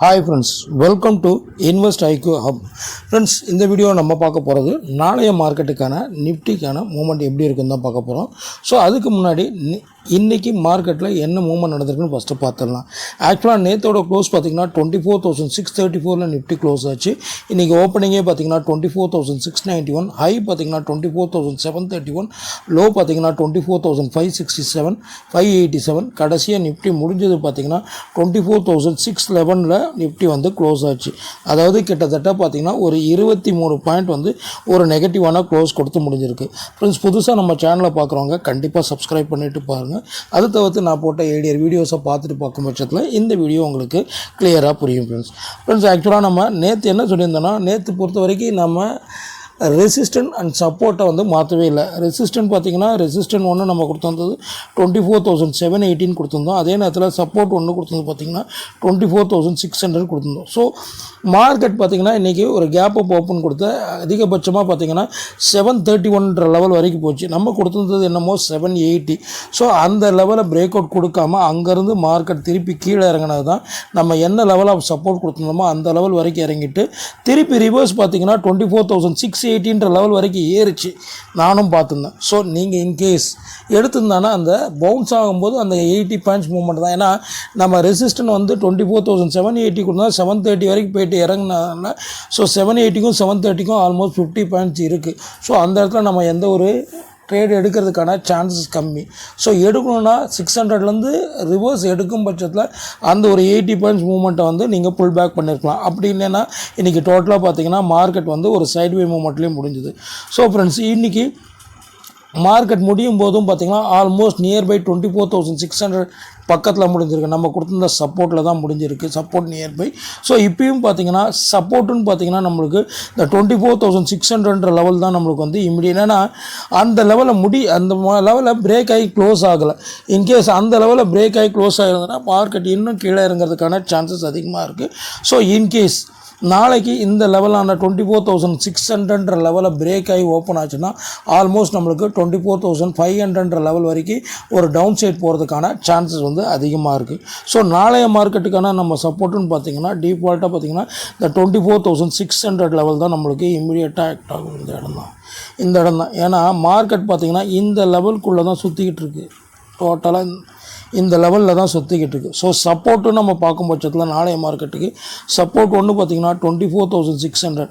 Hi friends, welcome to Invest IQ Hub. Friends, இந்த video நம்ம பார்க்க போகிறது நாளைய மார்க்கெட்டுக்கான நிஃப்டிக்கான மூமெண்ட் எப்படி இருக்குன்னு தான் பார்க்க போகிறோம். ஸோ அதுக்கு முன்னாடி இன்றைக்கி மார்க்கெட்டில் என்ன மூவ்மெண்ட் நடந்திருக்குன்னு ஃபஸ்ட்டு பார்த்துடலாம். ஆக்சுவலாக நேற்றோட க்ளோஸ் பார்த்திங்கன்னா 24,634 நிஃப்டி க்ளோஸ் ஆச்சு. இன்றைக்கி ஓப்பனிங்கே பார்த்திங்கன்னா 24,691, ஹை பார்த்திங்கன்னா 24,731, லோ பார்த்திங்கன்னா 24,567, 587. கடைசியாக நிஃப்டி முடிஞ்சது பார்த்திங்கன்னா 24,611 நிஃப்டி வந்து க்ளோஸ் ஆச்சு. அதாவது கிட்டத்தட்ட பார்த்திங்கன்னா ஒரு 23 பாயிண்ட் வந்து ஒரு நெகட்டிவான க்ளோஸ் கொடுத்து முடிஞ்சிருக்கு. ஃப்ரெண்ட்ஸ், புதுசாக நம்ம சேனலை பார்க்குறவங்க கண்டிப்பாக சப்ஸ்கிரைப் பண்ணிவிட்டு பாருங்கள். அது தவிர்த்து நான் போட்ட ஏடியர் வீடியோஸை பார்த்துட்டு பார்க்கும் பட்சத்தில் இந்த வீடியோ உங்களுக்கு கிளியராக புரியும். ஃப்ரெண்ட்ஸ் ஆக்சுவலாக நம்ம நேற்று என்ன சொல்லியிருந்தோன்னா, நேற்று பொறுத்த வரைக்கும் நம்ம ரெசிஸ்டன்ட் அண்ட் சப்போர்ட்டை வந்து மாற்றவே இல்லை. ரெசிஸ்டன்ட் பார்த்திங்கன்னா ரெசிஸ்டன்ட் ஒன்று நம்ம கொடுத்துருந்தது 24,718 கொடுத்துருந்தோம். அதே நேரத்தில் சப்போர்ட் ஒன்று கொடுத்துருந்து பார்த்திங்கன்னா 24,600 கொடுத்துருந்தோம். ஸோ மார்க்கெட் பார்த்திங்கன்னா இன்றைக்கி ஒரு கேப் அப் ஓப்பன் கொடுத்த அதிகபட்சமாக பார்த்திங்கன்னா 731 லெவல் வரைக்கும் போச்சு. நம்ம கொடுத்துருந்தது என்னமோ 780. ஸோ அந்த லெவலை பிரேக் அவுட் கொடுக்காம அங்கேருந்து மார்க்கெட் திருப்பி கீழே இறங்கினது தான். நம்ம என்ன லெவல் ஆஃப் சப்போர்ட் கொடுத்துருந்தோமோ அந்த லெவல் வரைக்கும் இறங்கிட்டு திருப்பி ரிவர்ஸ் பார்த்திங்கன்னா 24,680 லெவல் வரைக்கும் ஏறிச்சு. நானும் பார்த்துருந்தேன். ஸோ நீங்கள் இன்கேஸ் எடுத்திருந்தானா அந்த பவுன்ஸ் ஆகும்போது அந்த 80 பாயிண்ட்ஸ் மூவ்மெண்ட் தான். ஏன்னா நம்ம ரெசிஸ்டன்ட் வந்து 24,780 கொடுத்தா 730 வரைக்கும் போயிட்டு இறங்கினால ஸோ 780க்கும் 730க்கும் ஆல்மோஸ்ட் 50 பாயிண்ட்ஸ் இருக்குது. ஸோ அந்த இடத்துல நம்ம எந்த ஒரு ட்ரேட் எடுக்கிறதுக்கான சான்சஸ் கம்மி. ஸோ எடுக்கணுன்னா 600லேருந்து ரிவர்ஸ் எடுக்கும் பட்சத்தில் அந்த ஒரு 80 பாயிண்ட்ஸ் மூவ்மெண்ட்டை வந்து நீங்கள் புல் பேக் பண்ணியிருக்கலாம். அப்படி இல்லைன்னா இன்றைக்கி டோட்டலாக பார்த்தீங்கன்னா மார்க்கெட் வந்து ஒரு சைட்வே மூவ்மெண்ட்லேயும் முடிஞ்சுது. ஸோ ஃப்ரெண்ட்ஸ், இன்றைக்கி மார்க்கெட் முடியும் போதும் பார்த்திங்கன்னா ஆல்மோஸ்ட் நியர்பை 24,600 பக்கத்தில் முடிஞ்சிருக்கு. நம்ம கொடுத்துருந்த சப்போர்ட்டில் தான் முடிஞ்சிருக்கு, சப்போர்ட் நியர்பை. ஸோ இப்பயும் பார்த்திங்கன்னா சப்போர்ட்டுன்னு பார்த்திங்கன்னா நம்மளுக்கு இந்த 24,600 லெவல் தான் நம்மளுக்கு வந்து இமிடியேட். ஏன்னா அந்த லெவலில் அந்த லெவலில் பிரேக் ஆகி க்ளோஸ் ஆகலை. இன்கேஸ் அந்த லெவலில் பிரேக் ஆகி க்ளோஸ் ஆகிருந்ததுன்னா மார்க்கெட் இன்னும் கீழே இறங்கிறதுக்கான சான்சஸ் அதிகமாக இருக்குது. ஸோ இன்கேஸ் நாளைக்கு இந்த லெவலான 24,600 லெவலில் பிரேக் ஆகி ஓப்பன் ஆச்சுன்னா ஆல்மோஸ்ட் நம்மளுக்கு 24,500 லெவல் வரைக்கும் ஒரு டவுன் சைட் போகிறதுக்கான சான்சஸ் வந்து அதிகமாக இருக்குது. ஸோ நாளைய மார்க்கெட்டுக்கான நம்ம சப்போர்ட்டுன்னு பார்த்திங்கன்னா டிஃபால்ட்டாக பார்த்திங்கன்னா இந்த 24,600 லெவல் தான் நம்மளுக்கு இம்மிடியேட்டாக ஆக்ட் ஆகும். இந்த இடம் தான். ஏன்னா மார்க்கெட் பார்த்திங்கன்னா இந்த லெவலுக்குள்ளே தான் சுற்றிக்கிட்டு இருக்குது. டோட்டலாக இந்த லெவலில் தான் சுற்றிக்கிட்டு இருக்குது. ஸோ சப்போர்ட்டு நம்ம பார்க்கும் பட்சத்தில் நாளைய மார்க்கெட்டுக்கு சப்போர்ட் ஒன்று பார்த்திங்கன்னா 24,600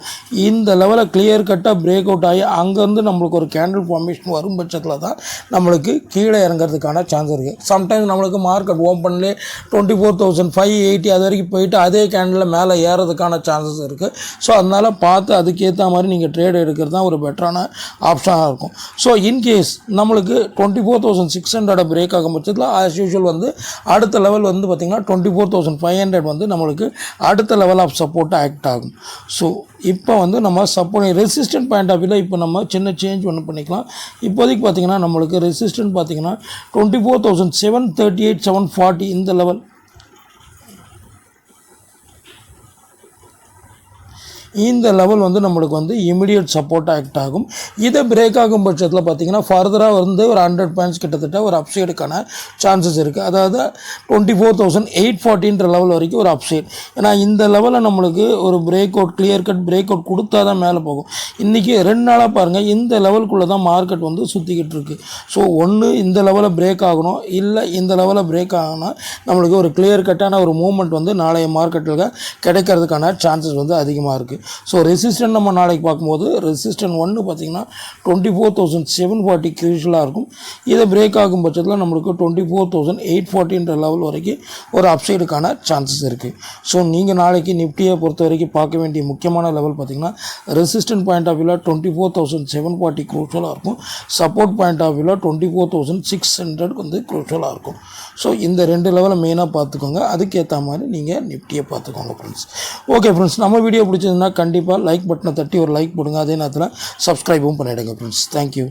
இந்த லெவலில் கிளியர் கட்டாக பிரேக் அவுட் ஆகி அங்கேருந்து நம்மளுக்கு ஒரு கேண்டில் ஃபார்மேஷன் வரும் பட்சத்தில் தான் நம்மளுக்கு கீழே இறங்கிறதுக்கான சான்ஸ் இருக்குது. சம்டைம்ஸ் நம்மளுக்கு மார்க்கெட் ஓப்பன்லேயே 24,580 அது வரைக்கும் போயிட்டு அதே கேண்டில் மேலே ஏறதுக்கான சான்சஸ் இருக்குது. ஸோ அதனால் பார்த்து அதுக்கேற்ற மாதிரி நீங்கள் ட்ரேட் எடுக்கிறது தான் ஒரு பெட்டரான ஆப்ஷனாக இருக்கும். ஸோ இன்கேஸ் நம்மளுக்கு 24,600 பிரேக் ஆகும் பட்சத்தில் ஆஸ் யூஷுவல் வந்து அடுத்த லெவல் வந்து பார்த்திங்கன்னா 24,500 வந்து நம்மளுக்கு அடுத்த லெவல் ஆஃப் சப்போர்ட் ஆக்ட் ஆகும். ஸோ இப்போ வந்து நம்ம சப்போர்ட் ரெசிஸ்டன்ட் பாயிண்ட் ஆஃப் வியூவில் இப்போ நம்ம சின்ன சேஞ்ச் ஒன்று பண்ணிக்கலாம். இப்போதைக்கு பார்த்திங்கன்னா நம்மளுக்கு ரெசிஸ்டன்ட் பார்த்திங்கன்னா 24,738, 740 இந்த லெவல். இந்த லெவல் வந்து நம்மளுக்கு வந்து இமிடியேட் சப்போர்ட் ஆக்ட் ஆகும். இதை பிரேக் ஆகும் பட்சத்தில் பார்த்திங்கன்னா ஃபர்தராக வந்து ஒரு 100 பாயிண்ட்ஸ் கிட்டத்தட்ட ஒரு அப்சைடுக்கான சான்சஸ் இருக்குது. அதாவது 24,840 லெவல் வரைக்கும் ஒரு அப்சைட். ஏன்னா இந்த லெவலில் நம்மளுக்கு ஒரு break out clear cut break out கொடுத்தா தான் மேலே போகும். இன்றைக்கி 2 நாளாக பாருங்கள் இந்த லெவலுக்குள்ளே தான் மார்க்கெட் வந்து சுற்றிக்கிட்டு இருக்குது. ஸோ ஒன்று இந்த லெவலில் பிரேக் ஆகணும், இல்லை இந்த லெவலில் பிரேக் ஆகணும்னா நம்மளுக்கு ஒரு கிளியர் கட்டான ஒரு மூவ்மெண்ட் வந்து நாளைய மார்க்கெட்டில் கிடைக்கிறதுக்கான சான்சஸ் வந்து அதிகமாக இருக்குது. ஸோ ரெசிஸ்டன்ட் நம்ம நாளைக்கு பார்க்கும்போது ரெசிஸ்டன்ட் ஒன்று பார்த்திங்கன்னா 24,740 க்ரூஷியலாக இருக்கும். இதை பிரேக் ஆகும் பட்சத்தில் நம்மளுக்கு 24,840 லெவல் வரைக்கும் ஒரு அப்சைடுக்கான சான்சஸ் இருக்குது. ஸோ நீங்கள் நாளைக்கு நிஃப்டியை பொறுத்த வரைக்கும் பார்க்க வேண்டிய முக்கியமான லெவல் பார்த்திங்கன்னா ரெசிஸ்டன்ட் பாயிண்ட் ஆஃப் வியூவில் 24,740 க்ரூஷியலாக இருக்கும். சப்போர்ட் பாயிண்ட் ஆஃப் வியூவில் 24,600 வந்து க்ரூஷியலாக இருக்கும். ஸோ இந்த 2 லெவலை மெயினாக பார்த்துக்கோங்க. அதுக்கேற்ற மாதிரி நீங்கள் நிஃப்டியை பார்த்துக்கோங்க ஃப்ரெண்ட்ஸ். ஓகே ஃப்ரெண்ட்ஸ், நம்ம வீடியோ பிடிச்சதுன்னா கண்டிப்பாக லைக் பட்டனை தட்டி ஒரு லைக் போடுங்க. அதே நேரத்தில் சப்ஸ்கிரைபும் பண்ணிவிடுங்க ஃப்ரெண்ட்ஸ். தேங்க்யூ.